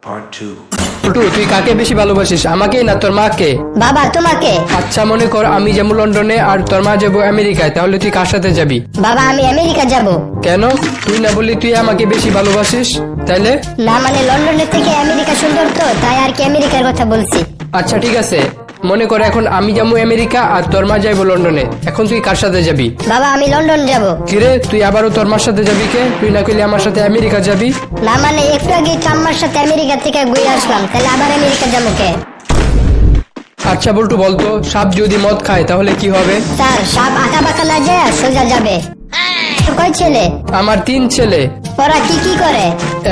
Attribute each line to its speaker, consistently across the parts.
Speaker 1: Part 2.
Speaker 2: Chhotu, তুই কাকে বেশি ভালোবাসিস, আমাকে না তোর মাকে?
Speaker 3: বাবা তোমাকে।
Speaker 2: আচ্ছা, মনে কর আমি যাবো লন্ডনে আর তোর মা যাবো আমেরিকায়, তাহলে তুই কার সাথে যাবি?
Speaker 3: বাবা আমি আমেরিকা যাব।
Speaker 2: কেন? তুই না বললি তুই আমাকে বেশি ভালোবাসিস, তাইলে?
Speaker 3: না মানে লন্ডনের থেকে আমেরিকা সুন্দর তো, তাই আর কি আমেরিকার কথা বলছি।
Speaker 2: আচ্ছা ঠিক আছে, মনে কর এখন আমি যাবো আমেরিকা আর তোর মা যাইবো লন্ডনে, এখন তুই কার সাথে যাবি?
Speaker 3: বাবা আমি লন্ডন যাব।
Speaker 2: কিরে, তুই আবারও তোর মার সাথে যাবি কে? তুই না কইলি আমার সাথে আমেরিকা যাবি?
Speaker 3: না মানে একটু আগে তো আমার সাথে আমেরিকা থেকে ঘুরে আসলাম, তাহলে আবার আমেরিকা যাবো কে?
Speaker 2: আচ্ছা বল্টু, বলতো সাপ যদি মদ খায় তাহলে কি হবে?
Speaker 3: স্যার সাপ আঁকা বাঁকা না যায় সোজা যাবে। কয় ছেলে?
Speaker 2: আমার 3 ছেলে।
Speaker 3: ওরা কি কি করে?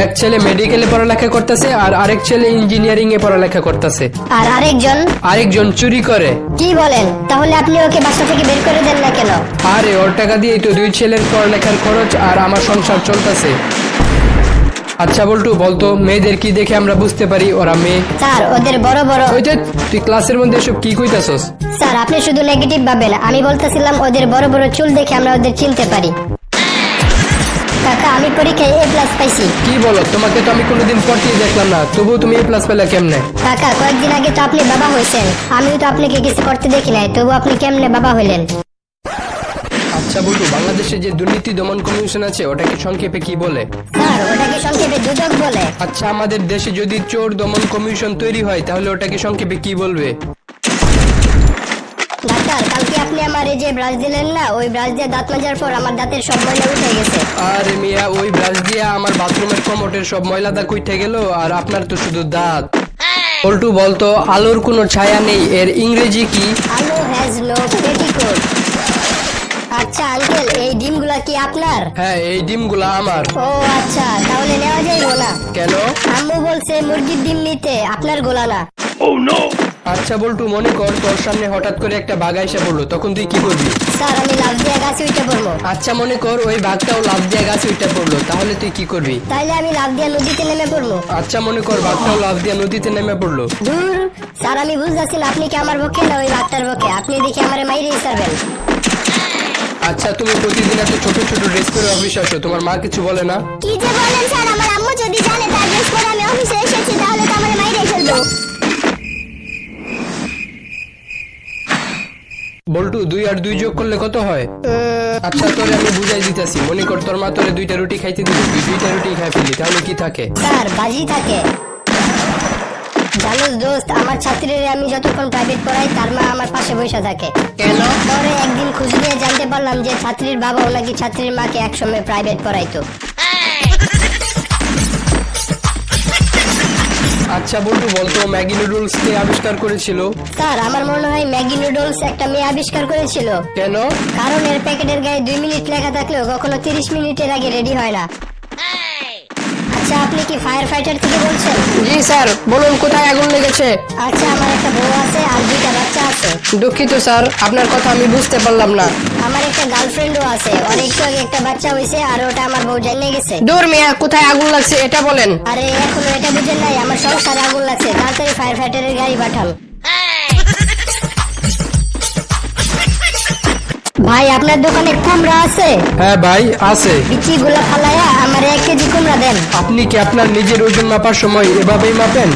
Speaker 2: এক ছেলে মেডিকেলে পড়ালেখা করতেছে আর আরেক ছেলে ইঞ্জিনিয়ারিং এ পড়ালেখা করতেছে।
Speaker 3: আর
Speaker 2: আরেকজন চুরি করে।
Speaker 3: কি বলেন? তাহলে আপনি ওকে বাসা থেকে বের করে দেন না কেন?
Speaker 2: আরে ওর টাকা দিয়েই তো 2 ছেলের পড়ালেখার খরচ আর আমার সংসার চলতেছে। আচ্ছা বল্টু, বলতো মেয়েদের কি দেখে আমরা বুঝতে পারি ওরা মেয়ে?
Speaker 3: স্যার ওদের বড় বড়।
Speaker 2: ওই যে, তুই ক্লাসের মধ্যে এসব কি কইতাছস?
Speaker 3: স্যার আপনি শুধু নেগেটিভ ভাবেন, আমি বলতেছিলাম ওদের বড় বড় চুল দেখে আমরা ওদের চিনতে পারি। কাকা আমি পরীক্ষায় A+ পাইছি।
Speaker 2: কি বলো? তোমাকে তো আমি কোনোদিন পড়তেই দেখলাম না, তবুও তুমি A+ পেলে কেমনে?
Speaker 3: কাকা কয়েকদিন আগে তো আপনি বাবা হয়েছেন, আমিও তো আপনাকে কিছু করতে দেখি নাই, তবু আপনি কেমনে বাবা হইলেন?
Speaker 2: আচ্ছা বল্টু, বাংলাদেশে যে দুর্নীতি দমন কমিশন আছে ওটাকে সংক্ষেপে কি বলে?
Speaker 3: স্যার ওটাকে সংক্ষেপে দুদক বলে।
Speaker 2: আচ্ছা, আমাদের দেশে যদি চোর দমন কমিশন তৈরি হয় তাহলে ওটাকে সংক্ষেপে কি বলবে?
Speaker 3: ডাক্তার কালকে আপনি আমার এই যে ব্রাশ দিলেন না, ওই ব্রাশ দিয়ে দাঁত মাজার পর আমার দাঁতের সব ময়লা উঠে গেছে।
Speaker 2: আরে মিয়া, ওই ব্রাশ দিয়ে আমার বাথরুমের কমোটের সব ময়লা দাগ উঠে গেল, আর আপনার তো শুধু দাঁত। বল্টু বলতো, আলোর কোনো ছায়া নেই এর ইংরেজি কি?
Speaker 3: আলো হ্যাজ নো পেটিকোট। আচ্ছা আঙ্কেল এই ডিমগুলা কি আপনার?
Speaker 2: হ্যাঁ, এই ডিমগুলা আমার।
Speaker 3: ও আচ্ছা, তাহলে নেওয়া যাইবো না?
Speaker 2: কেন?
Speaker 3: আম্মু বলছে মুরগির ডিম নিতে, আপনার গোলা না।
Speaker 2: আচ্ছা বল্টু, মনে কর তোর সামনে হঠাৎ করে একটা বাঘ এসে পড়লো, তখন তুই কি করবি?
Speaker 3: স্যার আমি লাফ দিয়ে গাছে উঠে পড়বো।
Speaker 2: আচ্ছা, মনে কর ওই বাঘটাও লাফ দিয়ে গাছে উঠে পড়লো, তাহলে তুই কি করবি?
Speaker 3: তাইলে আমি লাফ দিয়ে নদীতে নেমে পড়বো।
Speaker 2: আচ্ছা, মনে কর বাঘটাও লাফ দিয়ে নদীতে নেমে পড়লো।
Speaker 3: দূর স্যার আমি বুঝতেছি না আপনি কি আমার পক্ষে না ওই বাঘটার পক্ষে, আপনি দেখি আমার মাইরেই ছাড়বেন।
Speaker 2: আচ্ছা, তুমি প্রতিদিন এত ছোট ছোট ড্রেস পরে অফিসে আসো, তোমার মা কিছু বলে না?
Speaker 3: কি যে বলেন স্যার, আমার আম্মু যদি জানে তার ড্রেস পরে আমি অফিসে এসেছি তাহলে তো আমার মাইরেই ফেলবো।
Speaker 2: বল্টু, 2 আর 2 যোগ করলে কত হয়? আচ্ছা তোরে আমি বুঝাই দিতেছি, মনে কর তোর মা তোরে 2টা রুটি খাইতে দিবি, তুই 2টা রুটি খাই ফেলি, তাহলে কি থাকে?
Speaker 3: স্যার বাজি থাকে। জানোস দোস্ত, আমার ছাত্রীরা আমি যতক্ষণ প্রাইভেট পড়াই তার মা আমার পাশে বসে থাকে।
Speaker 2: কেন?
Speaker 3: পরে একদিন খোঁজ নিয়ে জানতে পারলাম যে ছাত্রীর বাবাও নাকি ছাত্রীর মাকে একসময় প্রাইভেট পড়াইতো।
Speaker 2: আচ্ছা বল্টু, বলতো ম্যাগি নুডলস কে আবিষ্কার করেছিল?
Speaker 3: স্যার আমার মনে হয় ম্যাগি নুডলস একটা মেয়ে আবিষ্কার করেছিল।
Speaker 2: কেন?
Speaker 3: কারণ এর প্যাকেটের গায়ে 2 মিনিট লেখা থাকলেও কখনো 30 মিনিটের আগে রেডি হয় না। আচ্ছা আপনি কি ফায়ার ফাইটার থেকে বলছেন?
Speaker 2: জি স্যার, বলুন কোথায় আগুন লেগেছে?
Speaker 3: আচ্ছা আমার একটা বউ আছে আর 2টা বাচ্চা আছে।
Speaker 2: দুঃখিত স্যার, আপনার কথা আমি বুঝতে পারলাম না।
Speaker 3: আমার একটা গার্লফ্রেন্ডও আছে, ওর একটু আগে একটা বাচ্চা হয়েছে আর ওটা আমার বউ জানিয়ে গেছে।
Speaker 2: দূর মিয়া, কোথায় আগুন লাগছে এটা বলেন।
Speaker 3: আরে এখনো এটা বুঝেন নাই, আমার সংসারে আগুন লাগছে, তাড়াতাড়ি ফায়ার ফাইটারের গাড়ি পাঠান। ভাই আপনার দোকানে কুমড়া আছে?
Speaker 2: হ্যাঁ ভাই আছে।
Speaker 3: বিচিগুলো ফালায়া আমার 1 কেজি কুমড়া দেন।
Speaker 2: আপনি কি আপনার নিজের ওজন মাপার সময় এভাবেই মাপেন?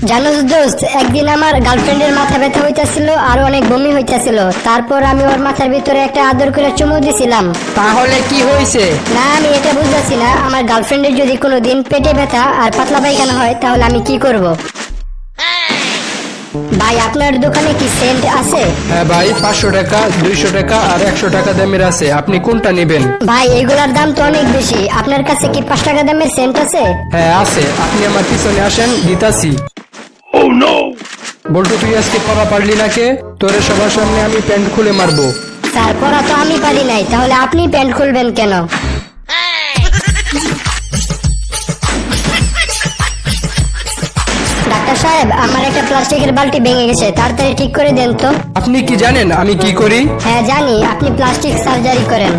Speaker 3: জানোস দোস্ত, একদিন আমার গার্লফ্রেন্ডের মাথা ব্যথা হইতাছিল আর অনেক বমি হইতাছিল, তারপর আমি ওর মাথার ভিতরে একটা আদর করে চুমু দিছিলাম।
Speaker 2: তাহলে কি হয়েছে?
Speaker 3: না আমি এটা বুঝতেছি না, আমার গার্লফ্রেন্ডের যদি কোনোদিন পেটে ব্যথা আর পাতলা পায়খানা হয় তাহলে আমি কি করব? ভাই আপনার দোকানে কি সেন্ট আছে?
Speaker 2: হ্যাঁ ভাই, 500 টাকা, 200 টাকা আর 100 টাকা দামের আছে, আপনি কোনটা নেবেন?
Speaker 3: ভাই এগুলার দাম তো অনেক বেশি, আপনার কাছে কি 5 টাকা দামের সেন্ট আছে?
Speaker 2: হ্যাঁ আছে, আপনি আমার পিছনে আসেন, দিতাছি। বল্টু, তুই আজকে পড়া পারলি না কে? তোরে সবার সামনে আমি প্যান্ট খুলে মারবো।
Speaker 3: স্যার পড়া তো আমি পারি নাই, তাহলে আপনি প্যান্ট খুলবেন কেন? ডাক্তার সাহেব আমার একটা প্লাস্টিকের বালতি ভেঙে গেছে, তাড়াতাড়ি ঠিক করে দেন তো।
Speaker 2: আপনি কি জানেন আমি কি করি?
Speaker 3: হ্যাঁ জানি, আপনি প্লাস্টিক সার্জারি করেন।